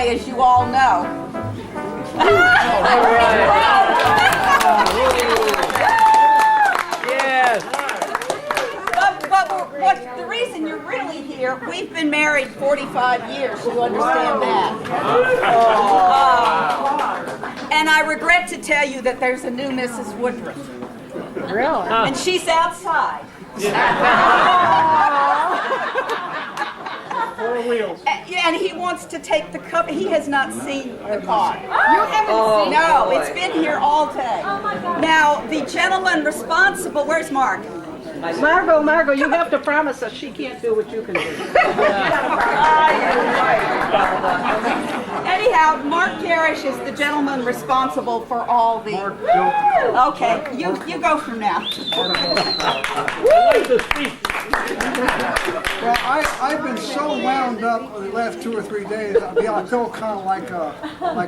As you all know. Yes. But the reason you're really here, we've been married 45 years. You understand that? And I regret to tell you that there's a new Mrs. Woodrough. Really? And she's outside. Four wheels. And he wants to take the cup. He has not seen the car. You haven't seen No, it's been here all day. Oh my God. Now, the gentleman responsible, where's Mark? Margot, you have to promise us she can't do what you can do. Anyhow, Mark Garish is the gentleman responsible for all the... Okay, you go from now. Well, I've been so wound up over the last 2 or 3 days. I feel kind of like a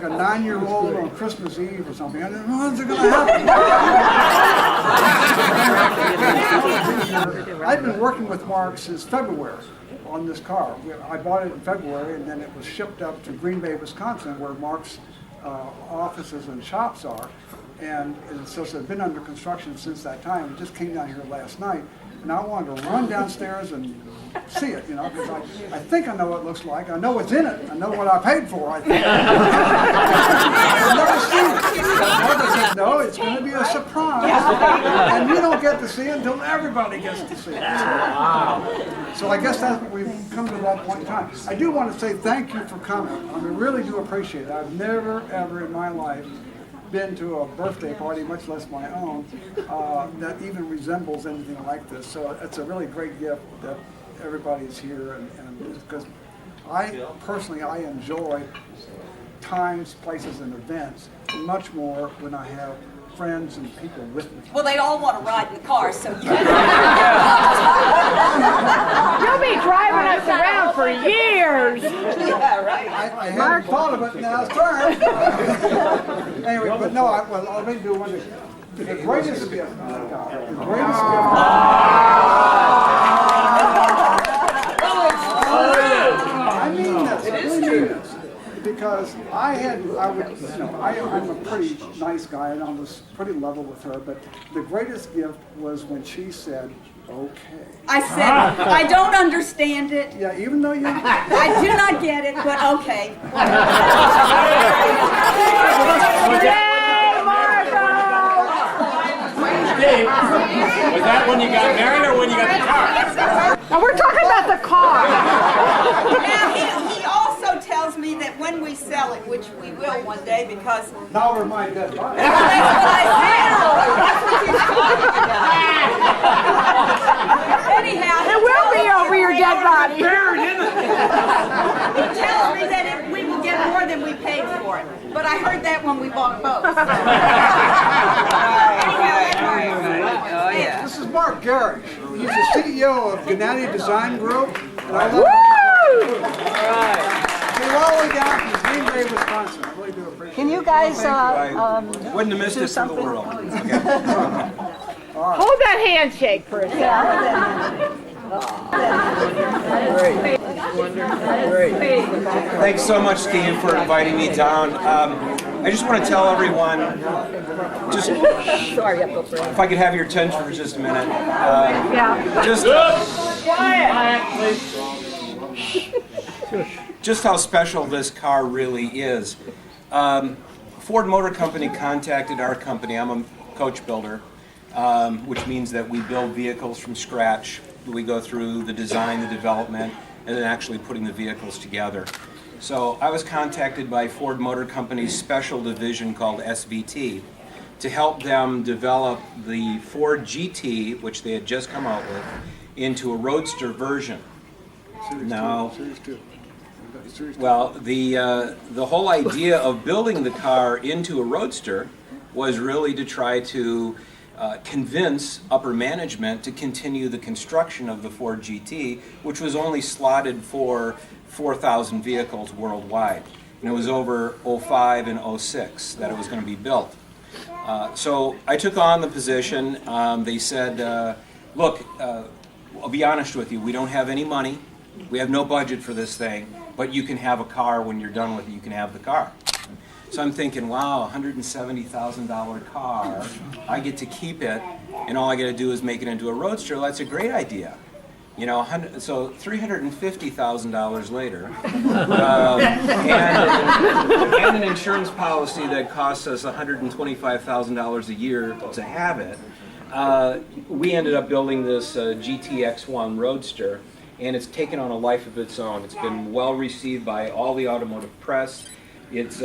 9-year-old on Christmas Eve or something. I don't know when's it going to happen. I've been working with Mark since February on this car. I bought it in February, and then it was shipped up to Green Bay, Wisconsin, where Mark's offices and shops are. And so it's been under construction since that time. It just came down here last night. And I wanted to run downstairs and see it, you know, because I think I know what it looks like. I know what's in it. I know what I paid for, I think. I've never seen it. Martha said, no, it's going to be a surprise. And you don't get to see it until everybody gets to see it. So I guess that's what we've come to that point in time. I do want to say thank you for coming. I mean, really do appreciate it. I've never, ever in my life been to a birthday party, much less my own, that even resembles anything like this. So it's a really great gift that everybody's here, and because I enjoy times, places, and events much more when I have friends and people with me. Well, they all want to ride in the car, so you... You'll be driving us around for years. Yeah, right. I hadn't thought of it, now it's turn. Anyway, but no, let me do one thing. The greatest gift, I mean this, I really mean this. Because I'm a pretty nice guy, and I was pretty level with her, but the greatest gift was when she said, okay. I said, I don't understand it. Yeah, even though you... I do not get it, but okay. Yay, Margot! Dave, was that when you got married or when you got the car? Now we're talking about the car. Now, he also tells me that when we sell it, which we will one day, because... Now we're my dead body. That's what I said. That's what he's talking about. Anyhow, It will be over your dead body. he tells me that if we will get more than we paid for it. But I heard that when we bought both. This is Mark Garish. He's the CEO of Gennady Design Group. And I love We're all the way down from Green Bay, Wisconsin. I really do appreciate it. Can you guys Wouldn't have missed do it for the something? world. Hold that handshake for a second. Thanks so much, Steve, for inviting me down. I just want to tell everyone, just if I could have your attention for just a minute. Just how special this car really is. Ford Motor Company contacted our company. I'm a coach builder, which means that we build vehicles from scratch. We go through the design, the development, and then actually putting the vehicles together. So I was contacted by Ford Motor Company's special division called SVT to help them develop the Ford GT, which they had just come out with, into a roadster version. Now, well, the whole idea of building the car into a roadster was really to try to convince upper management to continue the construction of the Ford GT, which was only slotted for 4,000 vehicles worldwide. And it was over 05 and 06 that it was going to be built. So I took on the position. They said, look, I'll be honest with you, we don't have any money. We have no budget for this thing, but you can have a car when you're done with it, you can have the car. So I'm thinking, wow, $170,000 car, I get to keep it, and all I got to do is make it into a roadster. Well, that's a great idea. You know, so $350,000 later, and an insurance policy that costs us $125,000 a year to have it, we ended up building this GTX1 Roadster, and it's taken on a life of its own. It's been well received by all the automotive press. It's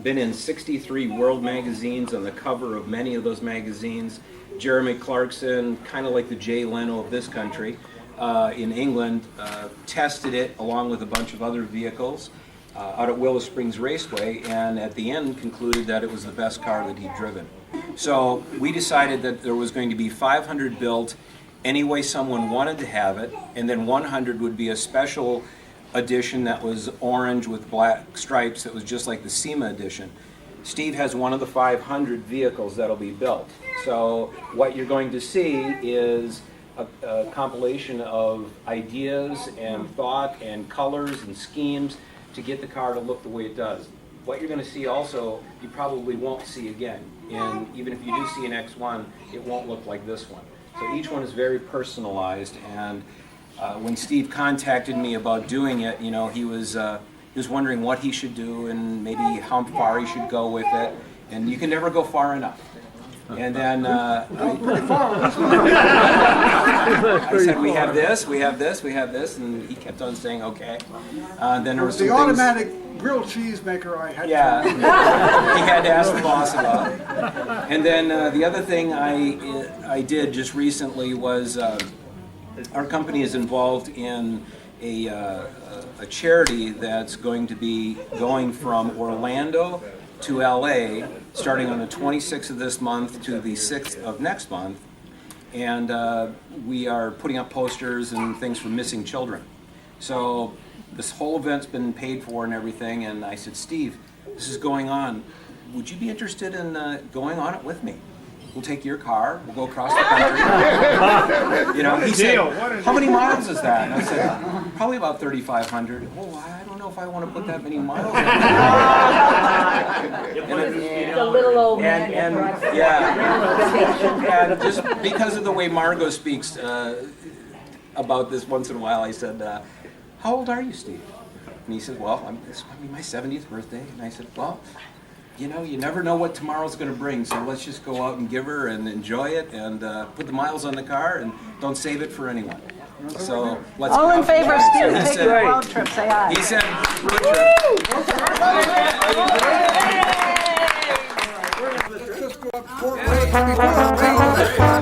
been in 63 world magazines, on the cover of many of those magazines. Jeremy Clarkson, kind of like the Jay Leno of this country, in England, tested it along with a bunch of other vehicles out at Willow Springs Raceway, and at the end concluded that it was the best car that he'd driven. So we decided that there was going to be 500 built any way someone wanted to have it, and then 100 would be a special edition that was orange with black stripes that was just like the SEMA edition. Steve has one of the 500 vehicles that'll be built. So what you're going to see is a compilation of ideas and thought and colors and schemes to get the car to look the way it does. What you're going to see also, you probably won't see again. And even if you do see an X1, it won't look like this one. So each one is very personalized, and when Steve contacted me about doing it, you know, he was wondering what he should do and maybe how far he should go with it, and you can never go far enough. And then I said, we have this, we have this, we have this, and he kept on saying, okay. Then there was the some automatic grilled cheese maker I had. Yeah, he had to ask the boss about it. And then the other thing I did just recently was our company is involved in a charity that's going to be going from Orlando to LA starting on the 26th of this month to the 6th of next month, and we are putting up posters and things for missing children. So this whole event's been paid for and everything, and I said, Steve, this is going on. Would you be interested in going on it with me? We'll take your car, we'll go across the country. You know, he said, how many miles is that? And I said, probably about 3,500. Oh, I don't know if I want to put that many miles in. The little old man. And just because of the way Margot speaks about this once in a while, I said, how old are you, Steve? And he said, well, it's going to be my 70th birthday. And I said, well, you know, you never know what tomorrow's going to bring, so let's just go out and give her and enjoy it and put the miles on the car and don't save it for anyone. So let's All go in out favor of and Steve taking a road trip, say aye. He said, road trip. Let's go up Fort Road before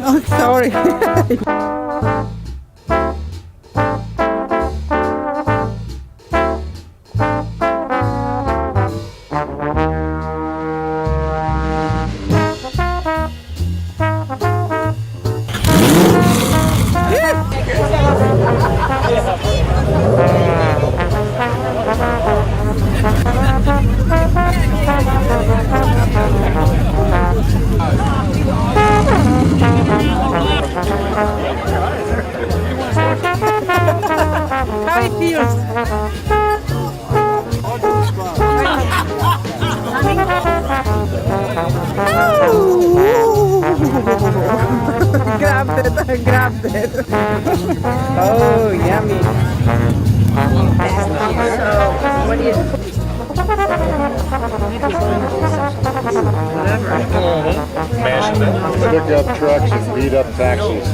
Oh, sorry. Grabbed it. Oh, yummy. So, what do you... Pick up trucks and beat up taxis.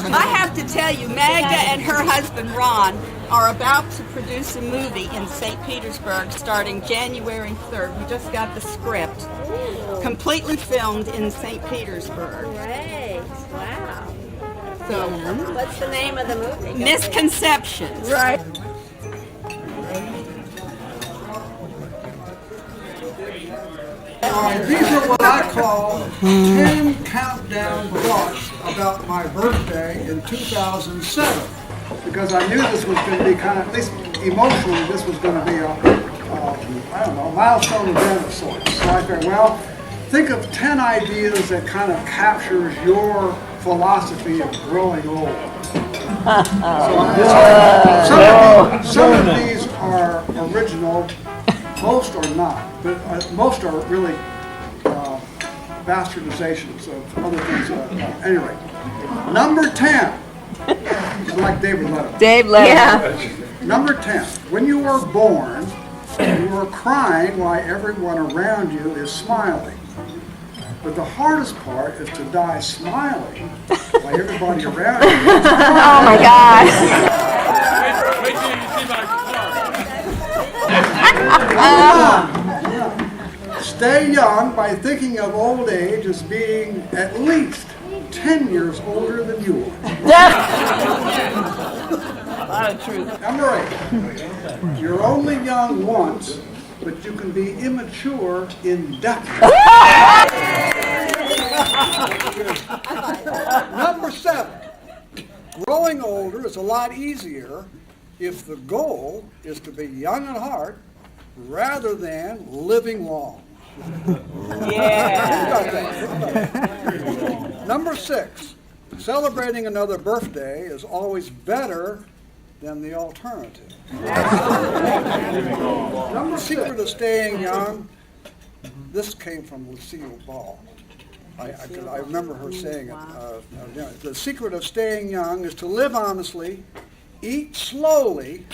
I have to tell you, Magda and her husband Ron are about to produce a movie in St. Petersburg starting January 3rd. We just got the script. Completely filmed in St. Petersburg. Great. Wow. So, What's the name of the movie? Misconceptions. Right. These are what I call 10 countdown thoughts about my birthday in 2007. Because I knew this was going to be kind of, at least emotionally, this was going to be I don't know, a milestone event of sorts. So I figured, well, think of 10 ideas that kind of captures your philosophy of growing old. Some of these are original, most are not, but most are really bastardizations of other things. Anyway, number 10, like David Letterman. Dave left. Yeah. Number 10, when you were born, you were crying while everyone around you is smiling. But the hardest part is to die smiling while everybody around you is crying. Oh my gosh. Wait till you see my car. Stay young by thinking of old age as being at least 10 years older than you are. A lot of truth. Number 8, you're only young once, but you can be immature indefinitely. Number 7, growing older is a lot easier if the goal is to be young at heart rather than living long. Number 6, celebrating another birthday is always better than the alternative. Number 6, secret of staying young, this came from Lucille Ball. I remember her saying it. The secret of staying young is to live honestly, eat slowly,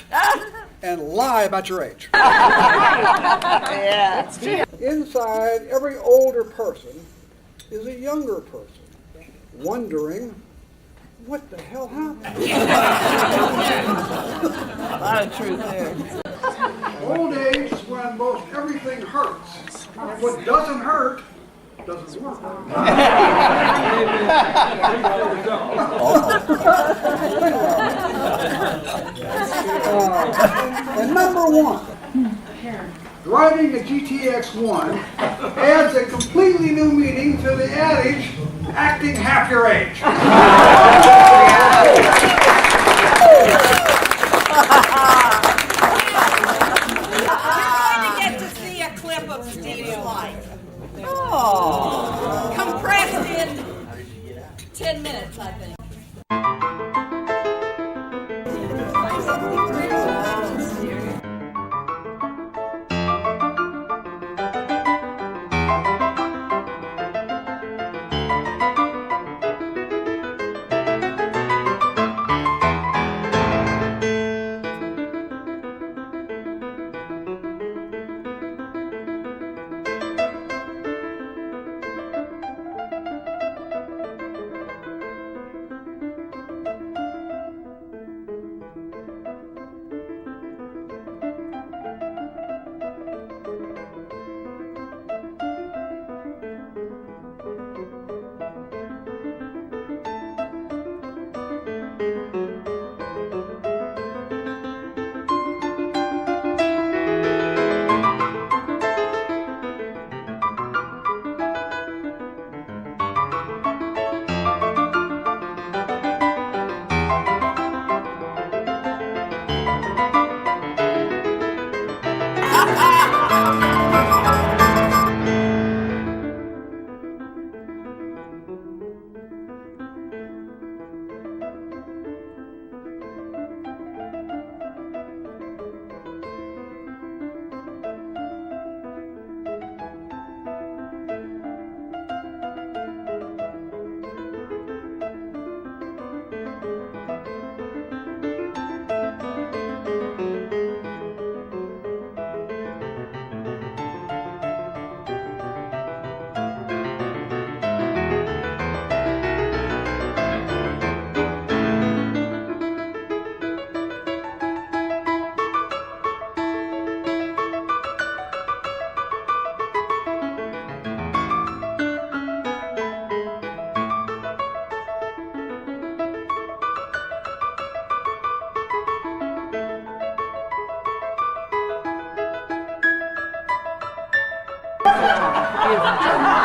and lie about your age. Yeah. Inside every older person is a younger person, wondering what the hell happened. A lot of truth there. Old age is when most everything hurts. And what doesn't hurt doesn't work. And number 1, driving a GTX-1 adds a completely new meaning to the adage, acting half your age. You're going to get to see a clip of Steve's life. Oh. Compressed in 10 minutes, I think. long time.